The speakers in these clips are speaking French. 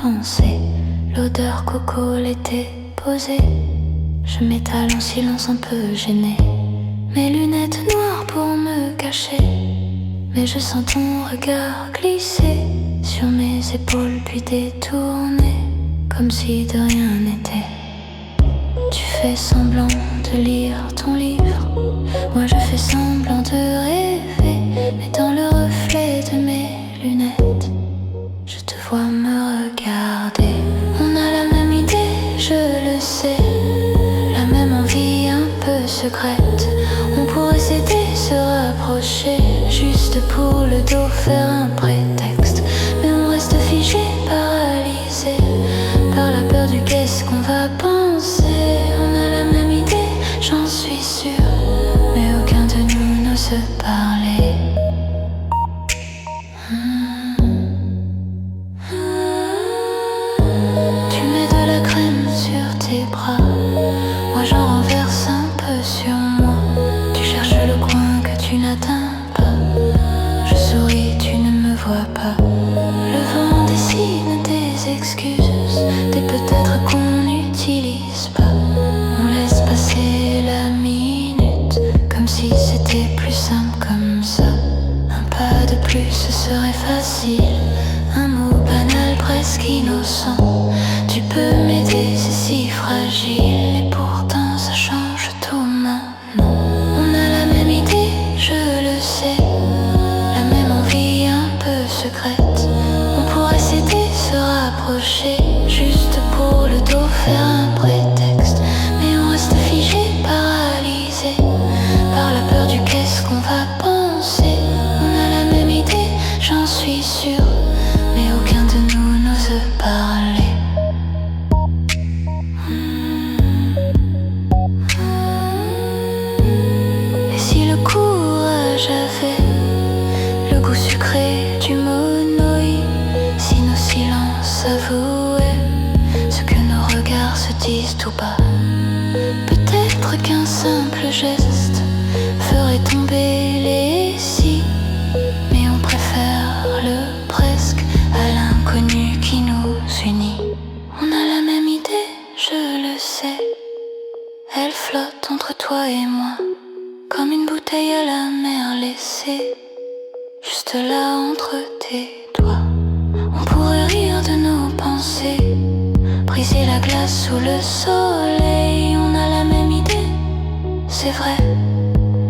pensée. L'odeur coco, l'été posé. Je m'étale en silence un peu gêné. Mes lunettes noires pour me cacher. Mais je sens ton regard glisser sur mes épaules puis détourner comme si de rien n'était. Tu fais semblant de lire ton livre, moi je fais semblant de rêver. Mais dans le reflet de mes lunettes, je te vois me regarder. On a la même idée, je le sais, la même envie un peu secrète. On pourrait s'aider, se rapprocher, juste pour le dos faire un prétexte. Mais on reste figé, paralysé par la peur du qu'est-ce qu'on va penser. On a la même idée, j'en suis sûre, mais aucun de nous n'ose parler. Tu mets de la crème sur tes bras, moi j'en renverse un peu sur moi. Tu cherches le coin que tu n'atteins pas. Je souris, tu ne me vois pas. Le vent dessine des excuses, des peut-être qu'on n'utilise pas. On laisse passer la minute comme si c'était plus simple comme ça. Un pas de plus, ce serait facile. Un mot banal, presque innocent. Tu peux m'aider, c'est si fragile. Et pourtant ça change tout maintenant. On a la même idée, je le sais, la même envie un peu secrète. On pourrait s'aider, se rapprocher, juste pour le dos faire un prétexte. Mais on reste figé, paralysé par la peur du qu'est-ce qu'on va penser. On a la même idée, j'en suis sûre, mais aucun de nous n'ose parler. Et si le courage avait le goût sucré du monoï, si nos silences avouaient ce que nos regards se disent tout bas, peut-être qu'un simple geste ferait tomber les si. Mais on préfère le presque à l'inconnu qui nous unit. On a la même idée, je le sais, elle flotte entre toi et moi, comme une bouteille à la mer laissée juste là entre tes doigts. On pourrait rire de nos pensées, briser la glace sous le soleil. On a la même idée, c'est vrai,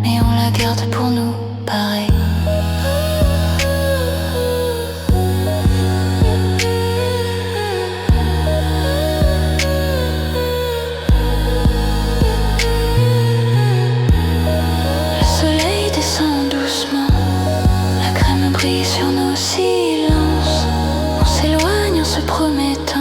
mais on la garde pour nous, pareil. Le soleil descend doucement, la crème brille sur nos silences. On s'éloigne en se promettant